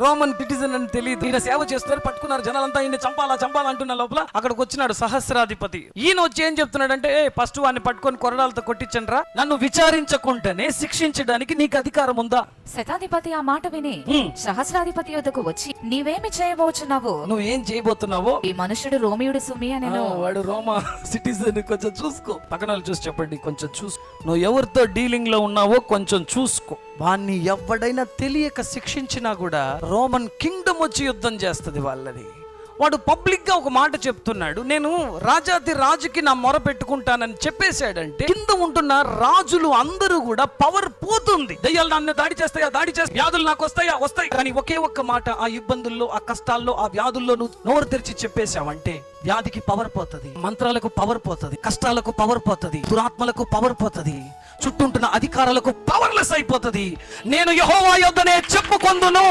Roman citizen అని తెలియదు. ఈయన సేవ చేస్తారు, పట్టుకున్నారు జనాలంతా, ఈయన చంపాలంటున్న లోపల అక్కడికి వచ్చినాడు సహస్రాధిపతి. ఈయన వచ్చి ఏం చెప్తున్నాడంటే, ఫస్ట్ వాడిని పట్టుకొని కొరడాలతో కొట్టించండి రా, నన్ను విచారించకుండానే శిక్షించడానికి నీకు అధికారం ఉందా? శతాధిపతి ఆ మాట విని సహస్రాధిపతి యొద్దకు వచ్చి, నీవేమి చేయబోచున్నావు? నువ్వేం చేయబోతున్నావో? ఈ మనుషుడు రోమియుడు సుమి అని. వాడు రోమా సిటిజన్, కొంచెం చూసుకో, పక్కన చూసి చెప్పండి, కొంచెం చూసుకో, నువ్వు ఎవరితో డీలింగ్ లో ఉన్నావో కొంచెం చూసుకో. వాణ్ణి ఎవడైనా తెలియక శిక్షించినా కూడా రోమన్ కింగ్డమ్ వచ్చి యుద్ధం చేస్తుంది వాళ్ళని. వాడు పబ్లిక్ గా ఒక మాట చెప్తున్నాడు, నేను రాజాది రాజుకి నా మొర పెట్టుకుంటానని చెప్పేశాడంటే కింద ఉంటున్న రాజులు అందరూ కూడా పవర్ పోతుంది. దయ్యాలు నన్ను దాడి చేస్తాయా, వ్యాధులు నాకు వస్తాయి. కానీ ఒకే ఒక్క మాట, ఆ ఇబ్బందుల్లో, ఆ కష్టాల్లో, ఆ వ్యాధుల్లో నువ్వు నోరు తెరిచి చెప్పేశావంటే వ్యాధికి పవర్ పోతుంది, మంత్రాలకు పవర్ పోతుంది, కష్టాలకు పవర్ పోతుంది, దురాత్మలకు పవర్ పోతుంది, చుట్టూంటున్న అధికారులకు పవర్లెస్ అయిపోతుంది. నేను యెహోవా యొద్దనే చెప్పుకొందును.